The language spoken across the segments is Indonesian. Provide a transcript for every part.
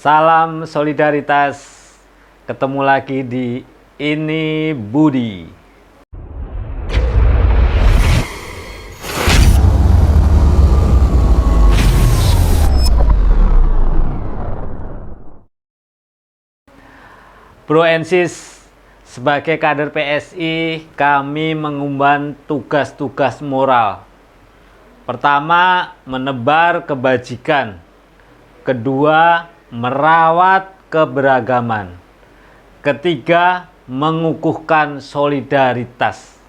Salam solidaritas. Ketemu lagi di Ini Budi. Bro and Sis, sebagai kader PSI, kami mengemban tugas-tugas moral. Pertama, menebar kebajikan. Kedua, merawat keberagaman. Ketiga, mengukuhkan solidaritas.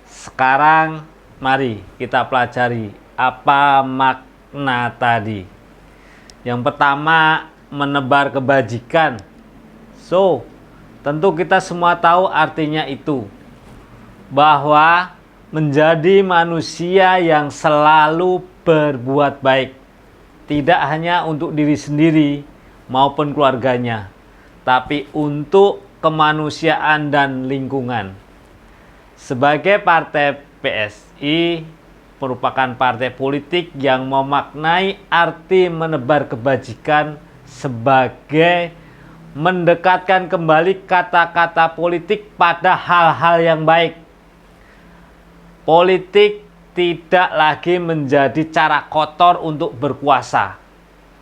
Sekarang, mari kita pelajari apa makna tadi. Yang pertama, menebar kebajikan. Tentu kita semua tahu artinya itu. Bahwa menjadi manusia yang selalu berbuat baik. Tidak hanya untuk diri sendiri maupun keluarganya, tapi untuk kemanusiaan dan lingkungan. Sebagai partai PSI merupakan partai politik yang memaknai arti menebar kebajikan sebagai mendekatkan kembali kata-kata politik pada hal-hal yang baik. Politik tidak lagi menjadi cara kotor untuk berkuasa,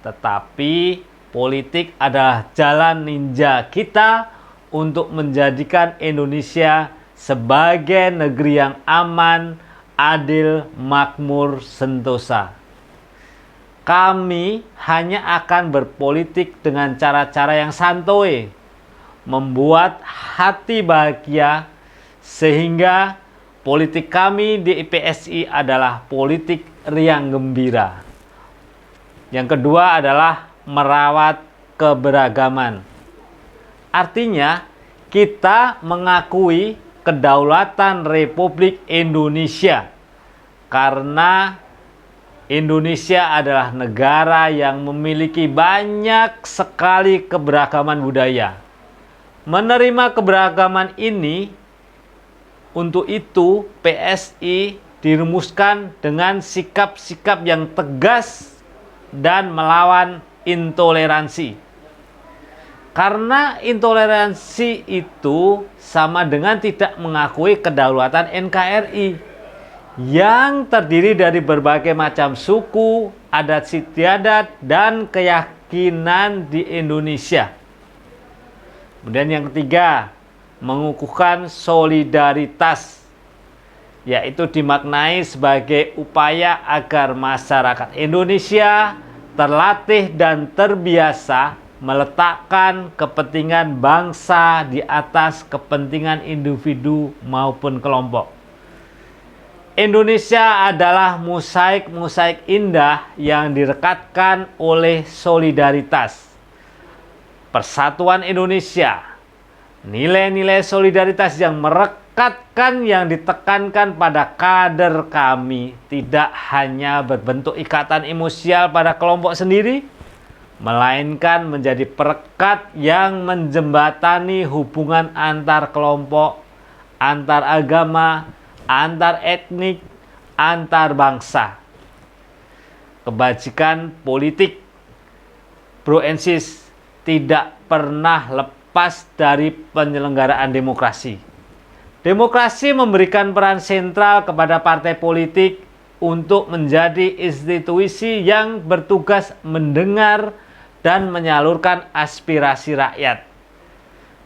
tetapi politik adalah jalan ninja kita untuk menjadikan Indonesia sebagai negeri yang aman, adil, makmur, sentosa. Kami hanya akan berpolitik dengan cara-cara yang santuy, membuat hati bahagia, sehingga politik kami di PSI adalah politik riang gembira. Yang kedua adalah merawat keberagaman. Artinya, kita mengakui kedaulatan Republik Indonesia karena Indonesia adalah negara yang memiliki banyak sekali keberagaman budaya. Menerima keberagaman ini, untuk itu PSI dirumuskan dengan sikap-sikap yang tegas dan melawan intoleransi. Karena intoleransi itu sama dengan tidak mengakui kedaulatan NKRI yang terdiri dari berbagai macam suku, adat istiadat, dan keyakinan di Indonesia. Kemudian yang ketiga, mengukuhkan solidaritas, yaitu dimaknai sebagai upaya agar masyarakat Indonesia terlatih dan terbiasa meletakkan kepentingan bangsa di atas kepentingan individu maupun kelompok. Indonesia adalah mosaik-mosaik indah yang direkatkan oleh solidaritas. Persatuan Indonesia, nilai-nilai solidaritas yang merekatkan yang ditekankan pada kader kami tidak hanya berbentuk ikatan emosial pada kelompok sendiri, melainkan menjadi perekat yang menjembatani hubungan antar kelompok, antar agama, antar etnik, antar bangsa. Kebajikan politik, Bro and Sis, tidak pernah lepas dari penyelenggaraan demokrasi. Demokrasi memberikan peran sentral kepada partai politik untuk menjadi institusi yang bertugas mendengar dan menyalurkan aspirasi rakyat.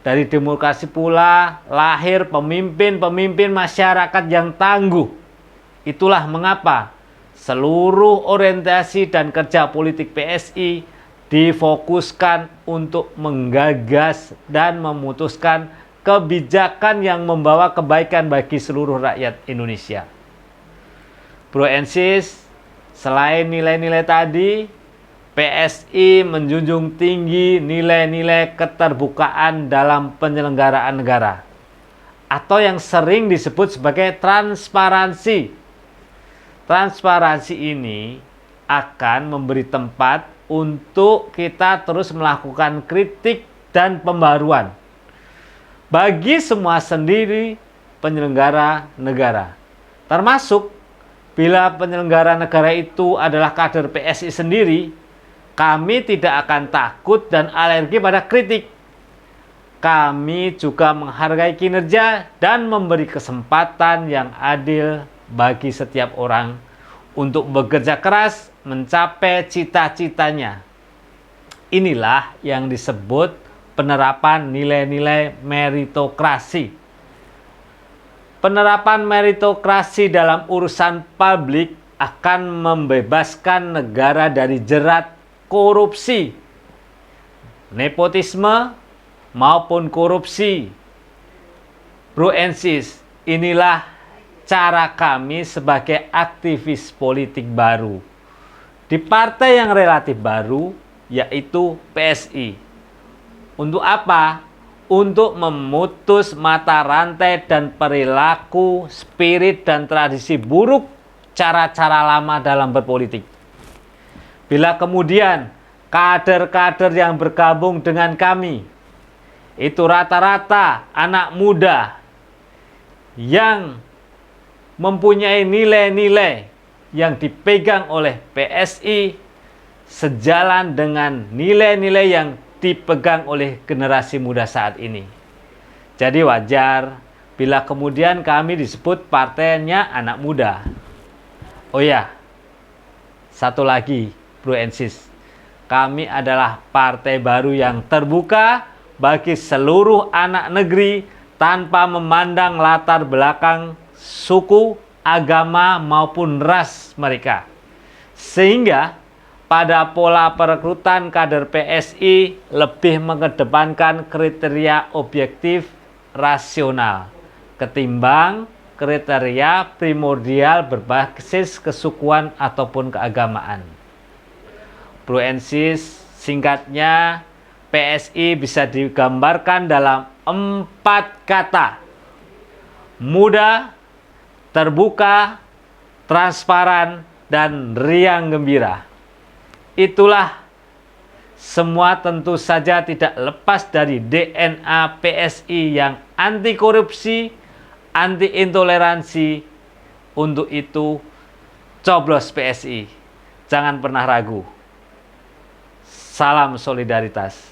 Dari demokrasi pula lahir pemimpin-pemimpin masyarakat yang tangguh. Itulah mengapa seluruh orientasi dan kerja politik PSI difokuskan untuk menggagas dan memutuskan kebijakan yang membawa kebaikan bagi seluruh rakyat Indonesia. Bro and Sis, selain nilai-nilai tadi, PSI menjunjung tinggi nilai-nilai keterbukaan dalam penyelenggaraan negara, atau yang sering disebut sebagai transparansi. Transparansi ini akan memberi tempat untuk kita terus melakukan kritik dan pembaruan bagi semua sendiri penyelenggara negara, termasuk bila penyelenggara negara itu adalah kader PSI sendiri. Kami tidak akan takut dan alergi pada kritik. Kami juga menghargai kinerja dan memberi kesempatan yang adil bagi setiap orang untuk bekerja keras mencapai cita-citanya. Inilah yang disebut penerapan nilai-nilai meritokrasi. Penerapan meritokrasi dalam urusan publik akan membebaskan negara dari jerat korupsi, nepotisme, maupun korupsi. Bro and Sis, inilah cara kami sebagai aktivis politik baru di partai yang relatif baru, yaitu PSI. Untuk apa? Untuk memutus mata rantai dan perilaku, spirit, dan tradisi buruk cara-cara lama dalam berpolitik. Bila kemudian kader-kader yang bergabung dengan kami itu rata-rata anak muda yang mempunyai nilai-nilai yang dipegang oleh PSI sejalan dengan nilai-nilai yang dipegang oleh generasi muda saat ini. Jadi wajar bila kemudian kami disebut partainya anak muda. Oh ya, satu lagi Bro and Sis, kami adalah partai baru yang terbuka bagi seluruh anak negeri tanpa memandang latar belakang, suku, agama maupun ras mereka. Sehingga pada pola perekrutan kader PSI lebih mengedepankan kriteria objektif rasional ketimbang kriteria primordial berbasis kesukuan ataupun keagamaan. Bro and Sis, singkatnya PSI bisa digambarkan dalam 4 kata: muda, terbuka, transparan, dan riang gembira. Itulah semua tentu saja tidak lepas dari DNA PSI yang anti korupsi, anti intoleransi. Untuk itu, coblos PSI. Jangan pernah ragu. Salam solidaritas.